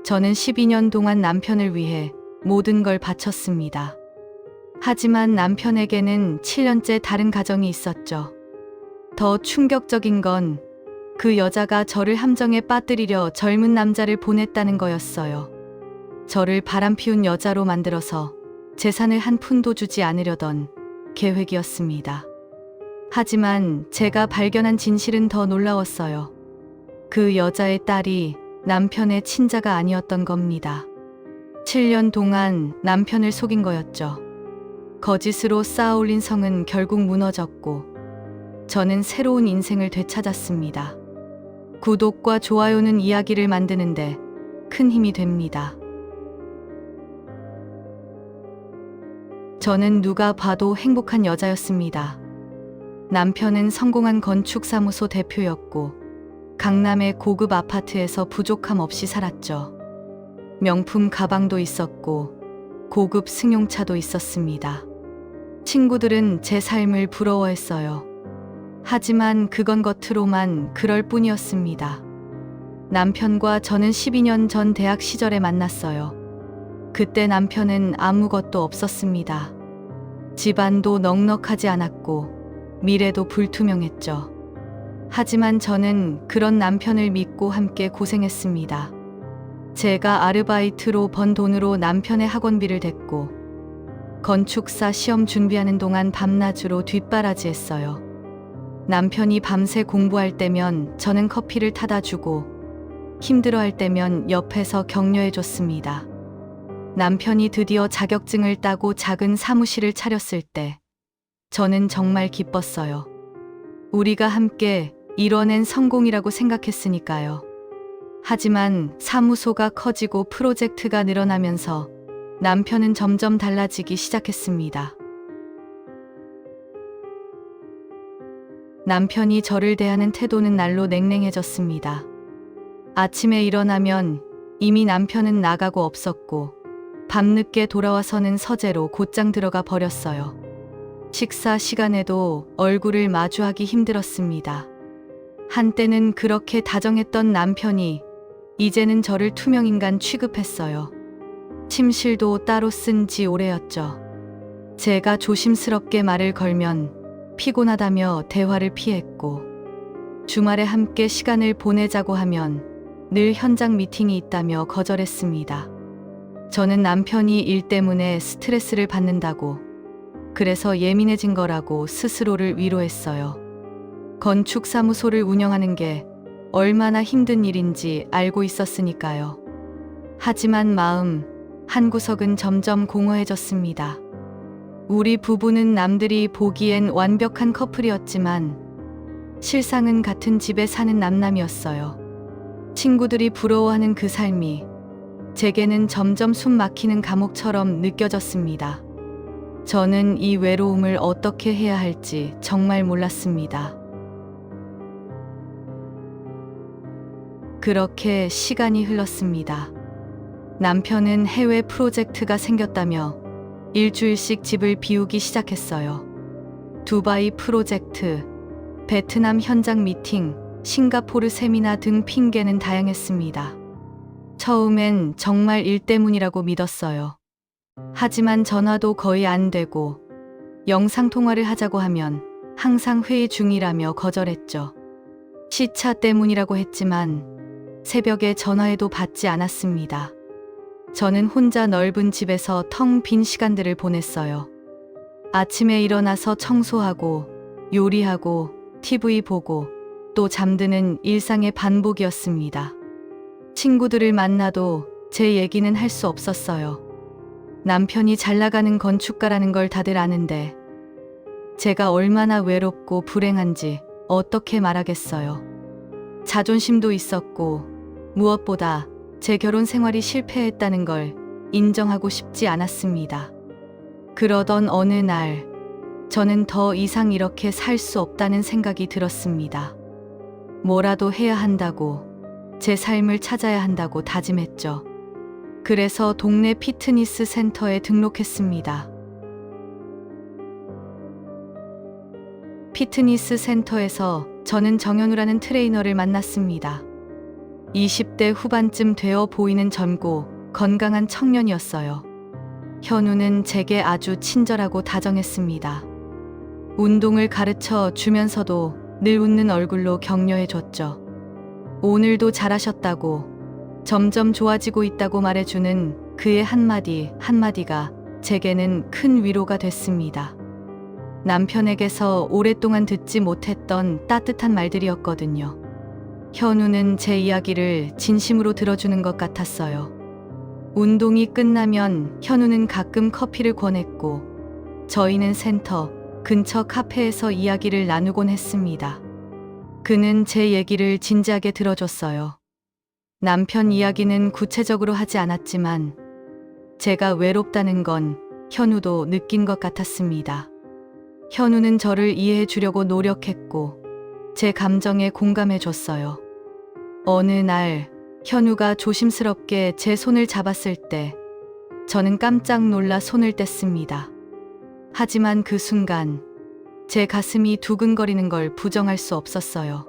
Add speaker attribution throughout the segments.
Speaker 1: 저는 12년 동안 남편을 위해 모든 걸 바쳤습니다. 하지만 남편에게는 7년째 다른 가정이 있었죠. 더 충격적인 건 그 여자가 저를 함정에 빠뜨리려 젊은 남자를 보냈다는 거였어요. 저를 바람피운 여자로 만들어서 재산을 한 푼도 주지 않으려던 계획이었습니다. 하지만 제가 발견한 진실은 더 놀라웠어요. 그 여자의 딸이 남편의 친자가 아니었던 겁니다. 7년 동안 남편을 속인 거였죠. 거짓으로 쌓아올린 성은 결국 무너졌고 저는 새로운 인생을 되찾았습니다. 구독과 좋아요는 이야기를 만드는데 큰 힘이 됩니다. 저는 누가 봐도 행복한 여자였습니다. 남편은 성공한 건축사무소 대표였고 강남의 고급 아파트에서 부족함 없이 살았죠. 명품 가방도 있었고 고급 승용차도 있었습니다. 친구들은 제 삶을 부러워했어요. 하지만 그건 겉으로만 그럴 뿐이었습니다. 남편과 저는 12년 전 대학 시절에 만났어요. 그때 남편은 아무것도 없었습니다. 집안도 넉넉하지 않았고 미래도 불투명했죠. 하지만 저는 그런 남편을 믿고 함께 고생했습니다. 제가 아르바이트로 번 돈으로 남편의 학원비를 댔고 건축사 시험 준비하는 동안 밤낮으로 뒷바라지했어요. 남편이 밤새 공부할 때면 저는 커피를 타다 주고 힘들어할 때면 옆에서 격려해줬습니다. 남편이 드디어 자격증을 따고 작은 사무실을 차렸을 때 저는 정말 기뻤어요. 우리가 함께 이뤄낸 성공이라고 생각했으니까요. 하지만 사무소가 커지고 프로젝트가 늘어나면서 남편은 점점 달라지기 시작했습니다. 남편이 저를 대하는 태도는 날로 냉랭해졌습니다. 아침에 일어나면 이미 남편은 나가고 없었고 밤늦게 돌아와서는 서재로 곧장 들어가 버렸어요. 식사 시간에도 얼굴을 마주하기 힘들었습니다. 한때는 그렇게 다정했던 남편이 이제는 저를 투명인간 취급했어요. 침실도 따로 쓴 지 오래였죠. 제가 조심스럽게 말을 걸면 피곤하다며 대화를 피했고 주말에 함께 시간을 보내자고 하면 늘 현장 미팅이 있다며 거절했습니다. 저는 남편이 일 때문에 스트레스를 받는다고, 그래서 예민해진 거라고 스스로를 위로했어요. 건축사무소를 운영하는 게 얼마나 힘든 일인지 알고 있었으니까요. 하지만 마음 한구석은 점점 공허해졌습니다. 우리 부부는 남들이 보기엔 완벽한 커플이었지만 실상은 같은 집에 사는 남남이었어요. 친구들이 부러워하는 그 삶이 제게는 점점 숨 막히는 감옥처럼 느껴졌습니다. 저는 이 외로움을 어떻게 해야 할지 정말 몰랐습니다. 그렇게 시간이 흘렀습니다. 남편은 해외 프로젝트가 생겼다며 일주일씩 집을 비우기 시작했어요. 두바이 프로젝트, 베트남 현장 미팅, 싱가포르 세미나 등 핑계는 다양했습니다. 처음엔 정말 일 때문이라고 믿었어요. 하지만 전화도 거의 안 되고 영상통화를 하자고 하면 항상 회의 중이라며 거절했죠. 시차 때문이라고 했지만 새벽에 전화해도 받지 않았습니다. 저는 혼자 넓은 집에서 텅 빈 시간들을 보냈어요. 아침에 일어나서 청소하고 요리하고 TV 보고 또 잠드는 일상의 반복이었습니다. 친구들을 만나도 제 얘기는 할 수 없었어요. 남편이 잘 나가는 건축가라는 걸 다들 아는데 제가 얼마나 외롭고 불행한지 어떻게 말하겠어요. 자존심도 있었고 무엇보다 제 결혼 생활이 실패했다는 걸 인정하고 싶지 않았습니다. 그러던 어느 날 저는 더 이상 이렇게 살 수 없다는 생각이 들었습니다. 뭐라도 해야 한다고, 제 삶을 찾아야 한다고 다짐했죠. 그래서 동네 피트니스 센터에 등록했습니다. 피트니스 센터에서 저는 정현우라는 트레이너를 만났습니다. 20대 후반쯤 되어 보이는 젊고 건강한 청년이었어요. 현우는 제게 아주 친절하고 다정했습니다. 운동을 가르쳐 주면서도 늘 웃는 얼굴로 격려해 줬죠. 오늘도 잘하셨다고, 점점 좋아지고 있다고 말해주는 그의 한마디 한마디가 제게는 큰 위로가 됐습니다. 남편에게서 오랫동안 듣지 못했던 따뜻한 말들이었거든요. 현우는 제 이야기를 진심으로 들어주는 것 같았어요. 운동이 끝나면 현우는 가끔 커피를 권했고, 저희는 센터 근처 카페에서 이야기를 나누곤 했습니다. 그는 제 얘기를 진지하게 들어줬어요. 남편 이야기는 구체적으로 하지 않았지만 제가 외롭다는 건 현우도 느낀 것 같았습니다. 현우는 저를 이해해 주려고 노력했고 제 감정에 공감해 줬어요. 어느 날 현우가 조심스럽게 제 손을 잡았을 때 저는 깜짝 놀라 손을 뗐습니다. 하지만 그 순간 제 가슴이 두근거리는 걸 부정할 수 없었어요.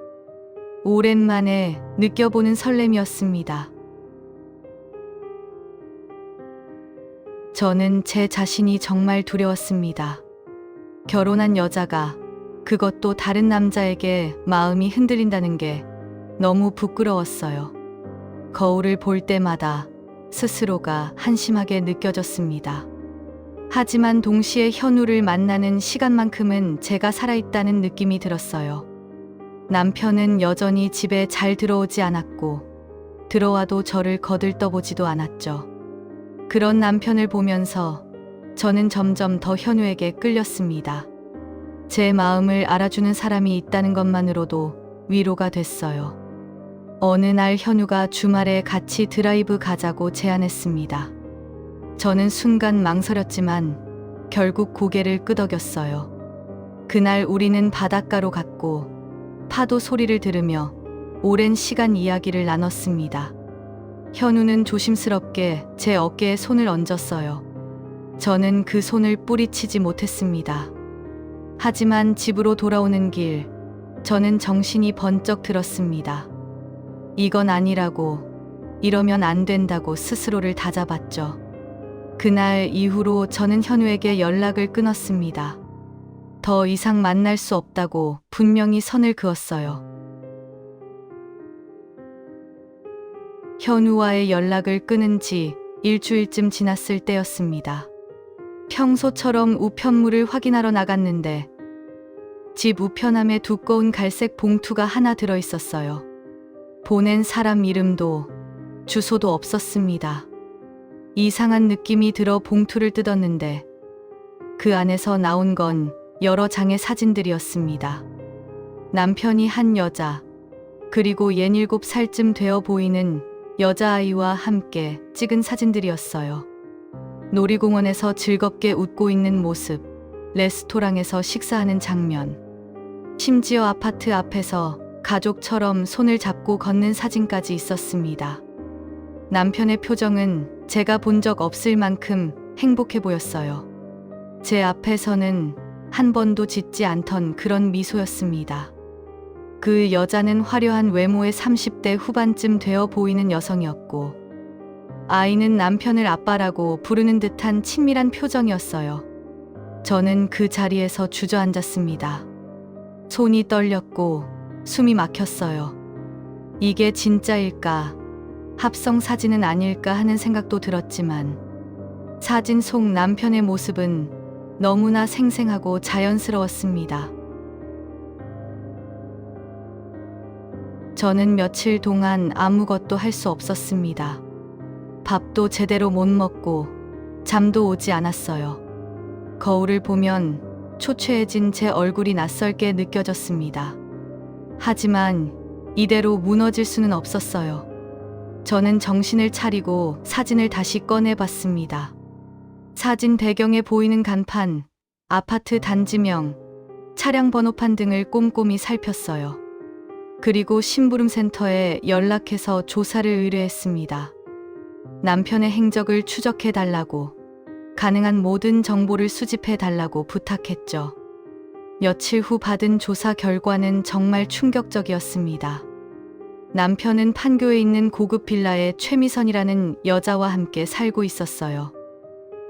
Speaker 1: 오랜만에 느껴보는 설렘이었습니다. 저는 제 자신이 정말 두려웠습니다. 결혼한 여자가, 그것도 다른 남자에게 마음이 흔들린다는 게 너무 부끄러웠어요. 거울을 볼 때마다 스스로가 한심하게 느껴졌습니다. 하지만 동시에 현우를 만나는 시간만큼은 제가 살아있다는 느낌이 들었어요. 남편은 여전히 집에 잘 들어오지 않았고 들어와도 저를 거들떠보지도 않았죠. 그런 남편을 보면서 저는 점점 더 현우에게 끌렸습니다. 제 마음을 알아주는 사람이 있다는 것만으로도 위로가 됐어요. 어느 날 현우가 주말에 같이 드라이브 가자고 제안했습니다. 저는 순간 망설였지만 결국 고개를 끄덕였어요. 그날 우리는 바닷가로 갔고 파도 소리를 들으며 오랜 시간 이야기를 나눴습니다. 현우는 조심스럽게 제 어깨에 손을 얹었어요. 저는 그 손을 뿌리치지 못했습니다. 하지만 집으로 돌아오는 길, 저는 정신이 번쩍 들었습니다. 이건 아니라고, 이러면 안 된다고 스스로를 다잡았죠. 그날 이후로 저는 현우에게 연락을 끊었습니다. 더 이상 만날 수 없다고 분명히 선을 그었어요. 현우와의 연락을 끊은 지 일주일쯤 지났을 때였습니다. 평소처럼 우편물을 확인하러 나갔는데 집 우편함에 두꺼운 갈색 봉투가 하나 들어 있었어요. 보낸 사람 이름도 주소도 없었습니다. 이상한 느낌이 들어 봉투를 뜯었는데 그 안에서 나온 건 여러 장의 사진들이었습니다. 남편이 한 여자, 그리고 67살쯤 되어 보이는 여자아이와 함께 찍은 사진들이었어요. 놀이공원에서 즐겁게 웃고 있는 모습, 레스토랑에서 식사하는 장면, 심지어 아파트 앞에서 가족처럼 손을 잡고 걷는 사진까지 있었습니다. 남편의 표정은 제가 본 적 없을 만큼 행복해 보였어요. 제 앞에서는 한 번도 짓지 않던 그런 미소였습니다. 그 여자는 화려한 외모의 30대 후반쯤 되어 보이는 여성이었고 아이는 남편을 아빠라고 부르는 듯한 친밀한 표정이었어요. 저는 그 자리에서 주저앉았습니다. 손이 떨렸고 숨이 막혔어요. 이게 진짜일까? 합성 사진은 아닐까 하는 생각도 들었지만 사진 속 남편의 모습은 너무나 생생하고 자연스러웠습니다. 저는 며칠 동안 아무것도 할 수 없었습니다. 밥도 제대로 못 먹고 잠도 오지 않았어요. 거울을 보면 초췌해진 제 얼굴이 낯설게 느껴졌습니다. 하지만 이대로 무너질 수는 없었어요. 저는 정신을 차리고 사진을 다시 꺼내봤습니다. 사진 배경에 보이는 간판, 아파트 단지명, 차량 번호판 등을 꼼꼼히 살폈어요. 그리고 심부름센터에 연락해서 조사를 의뢰했습니다. 남편의 행적을 추적해달라고, 가능한 모든 정보를 수집해달라고 부탁했죠. 며칠 후 받은 조사 결과는 정말 충격적이었습니다. 남편은 판교에 있는 고급 빌라에 최미선이라는 여자와 함께 살고 있었어요.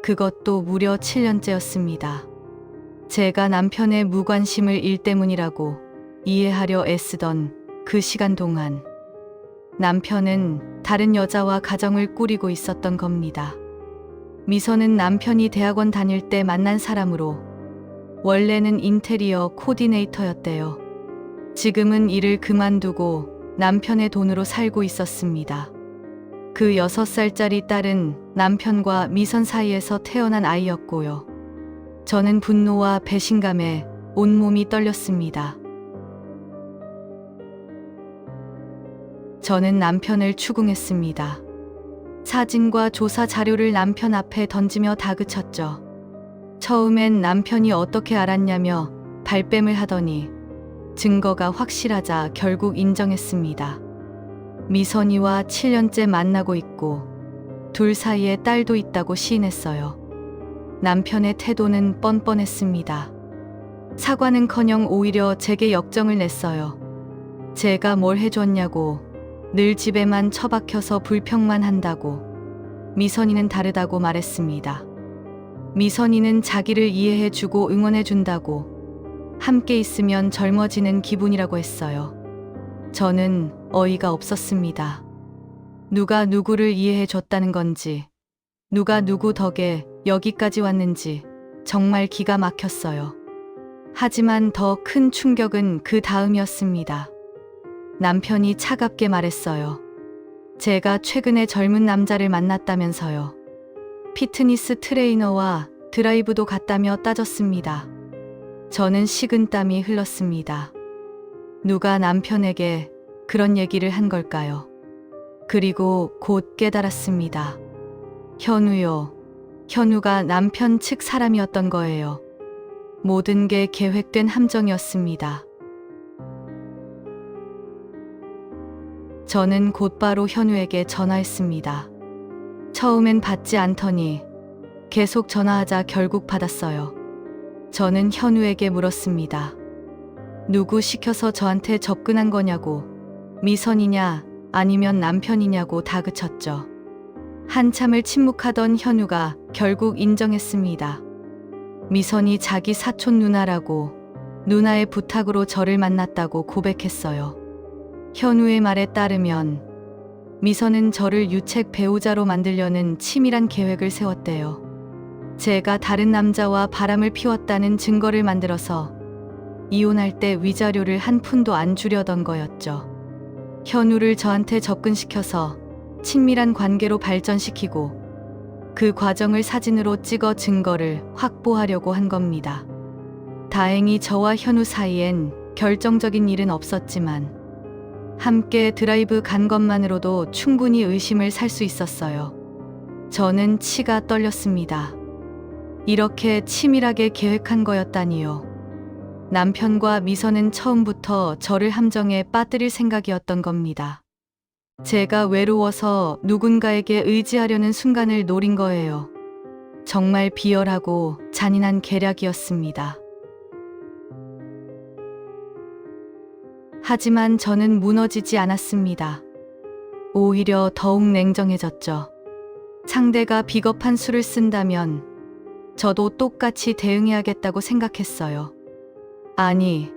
Speaker 1: 그것도 무려 7년째였습니다. 제가 남편의 무관심을 일 때문이라고 이해하려 애쓰던 그 시간 동안 남편은 다른 여자와 가정을 꾸리고 있었던 겁니다. 미선은 남편이 대학원 다닐 때 만난 사람으로 원래는 인테리어 코디네이터였대요. 지금은 일을 그만두고 남편의 돈으로 살고 있었습니다. 그 6살짜리 딸은 남편과 미선 사이에서 태어난 아이였고요. 저는 분노와 배신감에 온몸이 떨렸습니다. 저는 남편을 추궁했습니다. 사진과 조사 자료를 남편 앞에 던지며 다그쳤죠. 처음엔 남편이 어떻게 알았냐며 발뺌을 하더니 증거가 확실하자 결국 인정했습니다. 미선이와 7년째 만나고 있고 둘 사이에 딸도 있다고 시인했어요. 남편의 태도는 뻔뻔했습니다. 사과는커녕 오히려 제게 역정을 냈어요. 제가 뭘 해줬냐고, 늘 집에만 처박혀서 불평만 한다고. 미선이는 다르다고 말했습니다. 미선이는 자기를 이해해주고 응원해준다고, 함께 있으면 젊어지는 기분이라고 했어요. 저는 어이가 없었습니다. 누가 누구를 이해해줬다는 건지, 누가 누구 덕에 여기까지 왔는지 정말 기가 막혔어요. 하지만 더 큰 충격은 그 다음이었습니다. 남편이 차갑게 말했어요. 제가 최근에 젊은 남자를 만났다면서요. 피트니스 트레이너와 드라이브도 갔다며 따졌습니다. 저는 식은땀이 흘렀습니다. 누가 남편에게 그런 얘기를 한 걸까요? 그리고 곧 깨달았습니다. 현우요. 현우가 남편 측 사람이었던 거예요. 모든 게 계획된 함정이었습니다. 저는 곧바로 현우에게 전화했습니다. 처음엔 받지 않더니 계속 전화하자 결국 받았어요. 저는 현우에게 물었습니다. 누구 시켜서 저한테 접근한 거냐고, 미선이냐 아니면 남편이냐고 다그쳤죠. 한참을 침묵하던 현우가 결국 인정했습니다. 미선이 자기 사촌 누나라고, 누나의 부탁으로 저를 만났다고 고백했어요. 현우의 말에 따르면 미선은 저를 유책 배우자로 만들려는 치밀한 계획을 세웠대요. 제가 다른 남자와 바람을 피웠다는 증거를 만들어서 이혼할 때 위자료를 한 푼도 안 주려던 거였죠. 현우를 저한테 접근시켜서 친밀한 관계로 발전시키고 그 과정을 사진으로 찍어 증거를 확보하려고 한 겁니다. 다행히 저와 현우 사이엔 결정적인 일은 없었지만 함께 드라이브 간 것만으로도 충분히 의심을 살 수 있었어요. 저는 치가 떨렸습니다. 이렇게 치밀하게 계획한 거였다니요. 남편과 미선은 처음부터 저를 함정에 빠뜨릴 생각이었던 겁니다. 제가 외로워서 누군가에게 의지하려는 순간을 노린 거예요. 정말 비열하고 잔인한 계략이었습니다. 하지만 저는 무너지지 않았습니다. 오히려 더욱 냉정해졌죠. 상대가 비겁한 수를 쓴다면 저도 똑같이 대응해야겠다고 생각했어요. 아니,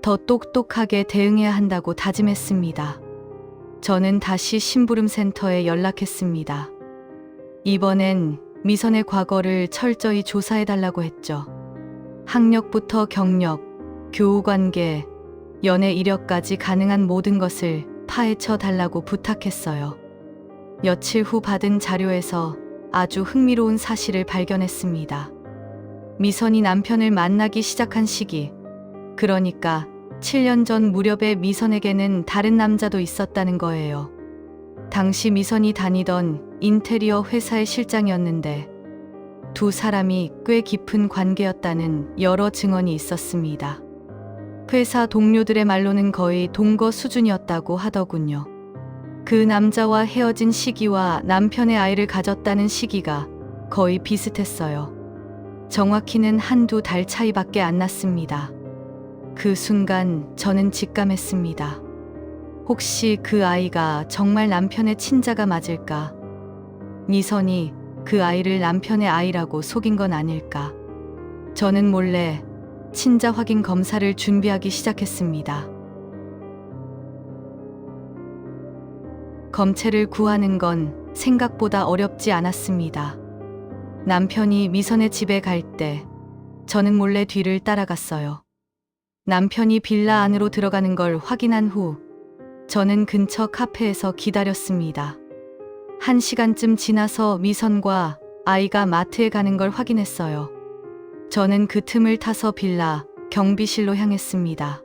Speaker 1: 더 똑똑하게 대응해야 한다고 다짐했습니다. 저는 다시 심부름센터에 연락했습니다. 이번엔 미선의 과거를 철저히 조사해달라고 했죠. 학력부터 경력, 교우관계, 연애 이력까지 가능한 모든 것을 파헤쳐 달라고 부탁했어요. 며칠 후 받은 자료에서 아주 흥미로운 사실을 발견했습니다. 미선이 남편을 만나기 시작한 시기, 그러니까 7년 전 무렵에 미선에게는 다른 남자도 있었다는 거예요. 당시 미선이 다니던 인테리어 회사의 실장이었는데 두 사람이 꽤 깊은 관계였다는 여러 증언이 있었습니다. 회사 동료들의 말로는 거의 동거 수준이었다고 하더군요. 그 남자와 헤어진 시기와 남편의 아이를 가졌다는 시기가 거의 비슷했어요. 정확히는 한두 달 차이밖에 안 났습니다. 그 순간 저는 직감했습니다. 혹시 그 아이가 정말 남편의 친자가 맞을까? 미선이 그 아이를 남편의 아이라고 속인 건 아닐까? 저는 몰래 친자 확인 검사를 준비하기 시작했습니다. 검체를 구하는 건 생각보다 어렵지 않았습니다. 남편이 미선의 집에 갈 때 저는 몰래 뒤를 따라갔어요. 남편이 빌라 안으로 들어가는 걸 확인한 후 저는 근처 카페에서 기다렸습니다. 1시간쯤 지나서 미선과 아이가 마트에 가는 걸 확인했어요. 저는 그 틈을 타서 빌라 경비실로 향했습니다.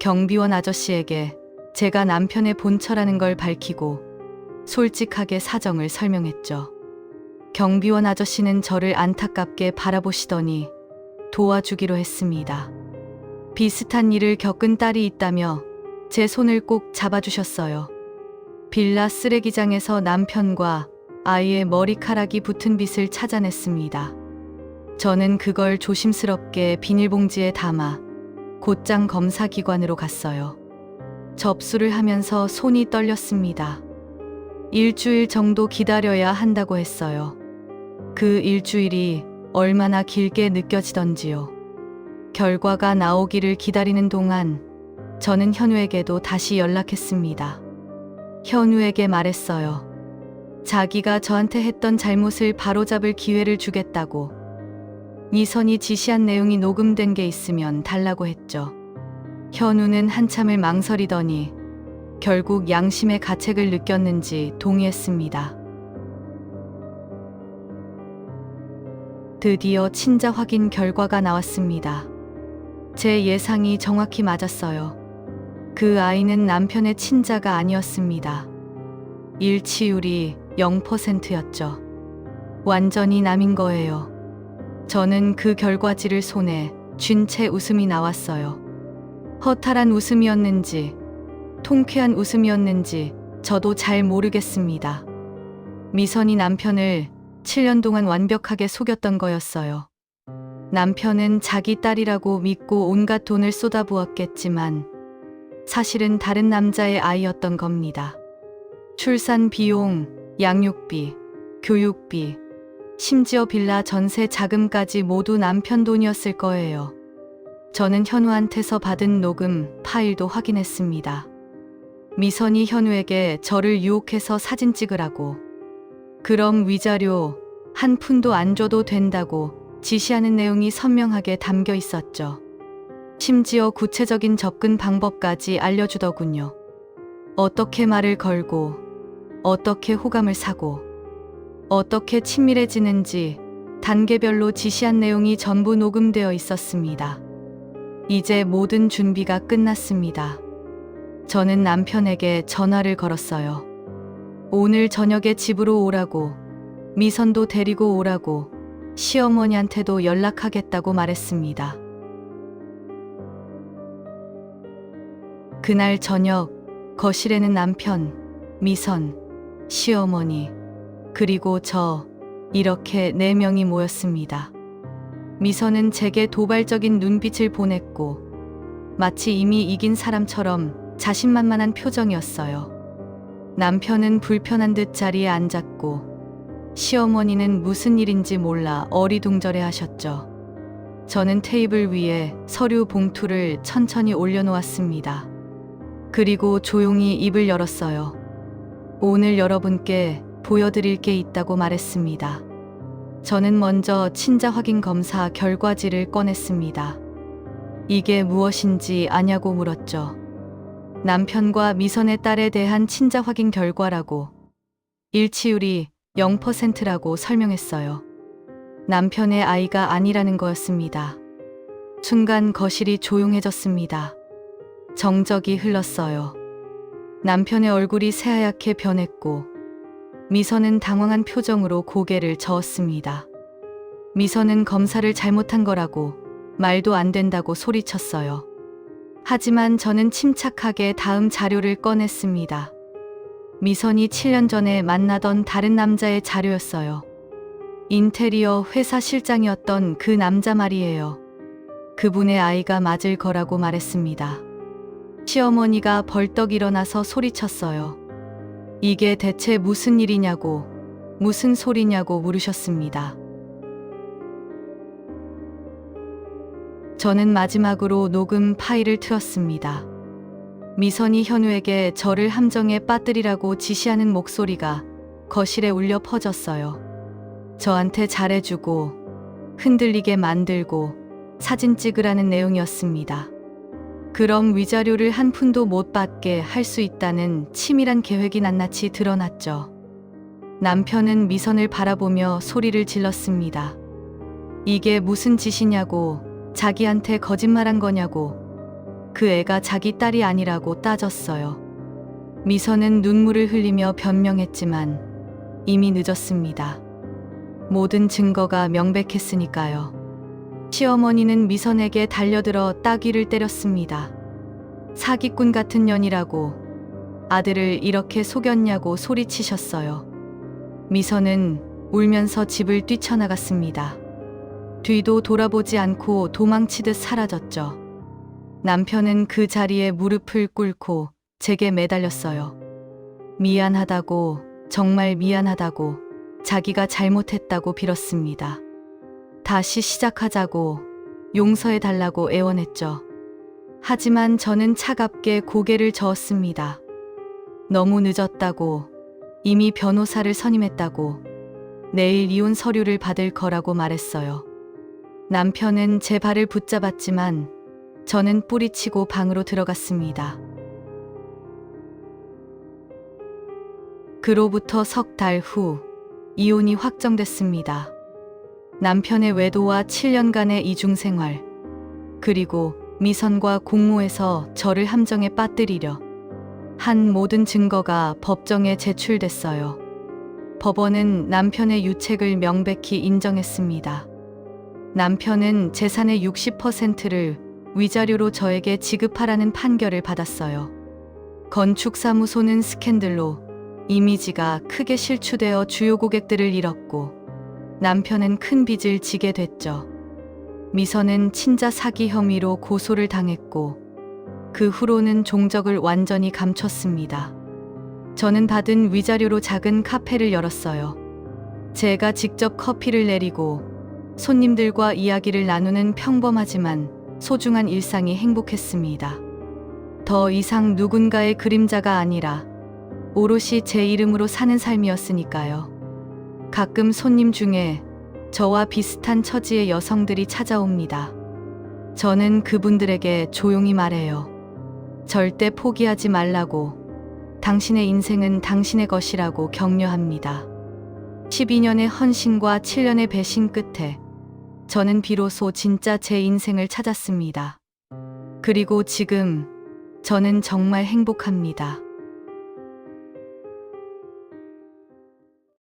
Speaker 1: 경비원 아저씨에게 제가 남편의 본처라는 걸 밝히고 솔직하게 사정을 설명했죠. 경비원 아저씨는 저를 안타깝게 바라보시더니 도와주기로 했습니다. 비슷한 일을 겪은 딸이 있다며 제 손을 꼭 잡아주셨어요. 빌라 쓰레기장에서 남편과 아이의 머리카락이 붙은 빗을 찾아냈습니다. 저는 그걸 조심스럽게 비닐봉지에 담아 곧장 검사기관으로 갔어요. 접수를 하면서 손이 떨렸습니다. 일주일 정도 기다려야 한다고 했어요. 그 일주일이 얼마나 길게 느껴지던지요. 결과가 나오기를 기다리는 동안 저는 현우에게도 다시 연락했습니다. 현우에게 말했어요. 자기가 저한테 했던 잘못을 바로잡을 기회를 주겠다고. 미선이 지시한 내용이 녹음된 게 있으면 달라고 했죠. 현우는 한참을 망설이더니 결국 양심의 가책을 느꼈는지 동의했습니다. 드디어 친자 확인 결과가 나왔습니다. 제 예상이 정확히 맞았어요. 그 아이는 남편의 친자가 아니었습니다. 일치율이 0%였죠. 완전히 남인 거예요. 저는 그 결과지를 손에 쥔 채 웃음이 나왔어요. 허탈한 웃음이었는지 통쾌한 웃음이었는지 저도 잘 모르겠습니다. 미선이 남편을 7년 동안 완벽하게 속였던 거였어요. 남편은 자기 딸이라고 믿고 온갖 돈을 쏟아부었겠지만 사실은 다른 남자의 아이였던 겁니다. 출산 비용, 양육비, 교육비, 심지어 빌라 전세 자금까지 모두 남편 돈이었을 거예요. 저는 현우한테서 받은 녹음 파일도 확인했습니다. 미선이 현우에게 저를 유혹해서 사진 찍으라고, 그럼 위자료 한 푼도 안 줘도 된다고 지시하는 내용이 선명하게 담겨 있었죠. 심지어 구체적인 접근 방법까지 알려주더군요. 어떻게 말을 걸고, 어떻게 호감을 사고, 어떻게 친밀해지는지 단계별로 지시한 내용이 전부 녹음되어 있었습니다. 이제 모든 준비가 끝났습니다. 저는 남편에게 전화를 걸었어요. 오늘 저녁에 집으로 오라고, 미선도 데리고 오라고, 시어머니한테도 연락하겠다고 말했습니다. 그날 저녁 거실에는 남편, 미선, 시어머니, 그리고 저 이렇게 4명이 모였습니다. 미선은 제게 도발적인 눈빛을 보냈고 마치 이미 이긴 사람처럼 자신만만한 표정이었어요. 남편은 불편한 듯 자리에 앉았고 시어머니는 무슨 일인지 몰라 어리둥절해 하셨죠. 저는 테이블 위에 서류 봉투를 천천히 올려놓았습니다. 그리고 조용히 입을 열었어요. 오늘 여러분께 보여드릴 게 있다고 말했습니다. 저는 먼저 친자 확인 검사 결과지를 꺼냈습니다. 이게 무엇인지 아냐고 물었죠. 남편과 미선의 딸에 대한 친자 확인 결과라고, 일치율이 0%라고 설명했어요. 남편의 아이가 아니라는 거였습니다. 순간 거실이 조용해졌습니다. 정적이 흘렀어요. 남편의 얼굴이 새하얗게 변했고 미선은 당황한 표정으로 고개를 저었습니다. 미선은 검사를 잘못한 거라고, 말도 안 된다고 소리쳤어요. 하지만 저는 침착하게 다음 자료를 꺼냈습니다. 미선이 7년 전에 만나던 다른 남자의 자료였어요. 인테리어 회사 실장이었던 그 남자 말이에요. 그분의 아이가 맞을 거라고 말했습니다. 시어머니가 벌떡 일어나서 소리쳤어요. 이게 대체 무슨 일이냐고, 무슨 소리냐고 물으셨습니다. 저는 마지막으로 녹음 파일을 틀었습니다. 미선이 현우에게 저를 함정에 빠뜨리라고 지시하는 목소리가 거실에 울려 퍼졌어요. 저한테 잘해주고 흔들리게 만들고 사진 찍으라는 내용이었습니다. 그럼 위자료를 한 푼도 못 받게 할 수 있다는 치밀한 계획이 낱낱이 드러났죠. 남편은 미선을 바라보며 소리를 질렀습니다. 이게 무슨 짓이냐고, 자기한테 거짓말한 거냐고, 그 애가 자기 딸이 아니라고 따졌어요. 미선은 눈물을 흘리며 변명했지만 이미 늦었습니다. 모든 증거가 명백했으니까요. 시어머니는 미선에게 달려들어 따귀를 때렸습니다. 사기꾼 같은 년이라고, 아들을 이렇게 속였냐고 소리치셨어요. 미선은 울면서 집을 뛰쳐나갔습니다. 뒤도 돌아보지 않고 도망치듯 사라졌죠. 남편은 그 자리에 무릎을 꿇고 제게 매달렸어요. 미안하다고, 정말 미안하다고, 자기가 잘못했다고 빌었습니다. 다시 시작하자고, 용서해달라고 애원했죠. 하지만 저는 차갑게 고개를 저었습니다. 너무 늦었다고, 이미 변호사를 선임했다고, 내일 이혼 서류를 받을 거라고 말했어요. 남편은 제 발을 붙잡았지만 저는 뿌리치고 방으로 들어갔습니다. 그로부터 석 달 후 이혼이 확정됐습니다. 남편의 외도와 7년간의 이중생활, 그리고 미선과 공모해서 저를 함정에 빠뜨리려 한 모든 증거가 법정에 제출됐어요. 법원은 남편의 유책을 명백히 인정했습니다. 남편은 재산의 60%를 위자료로 저에게 지급하라는 판결을 받았어요. 건축사무소는 스캔들로 이미지가 크게 실추되어 주요 고객들을 잃었고, 남편은 큰 빚을 지게 됐죠. 미선은 친자 사기 혐의로 고소를 당했고, 그 후로는 종적을 완전히 감췄습니다. 저는 받은 위자료로 작은 카페를 열었어요. 제가 직접 커피를 내리고 손님들과 이야기를 나누는 평범하지만 소중한 일상이 행복했습니다. 더 이상 누군가의 그림자가 아니라 오롯이 제 이름으로 사는 삶이었으니까요. 가끔 손님 중에 저와 비슷한 처지의 여성들이 찾아옵니다. 저는 그분들에게 조용히 말해요. 절대 포기하지 말라고, 당신의 인생은 당신의 것이라고 격려합니다. 12년의 헌신과 7년의 배신 끝에 저는 비로소 진짜 제 인생을 찾았습니다. 그리고 지금 저는 정말 행복합니다.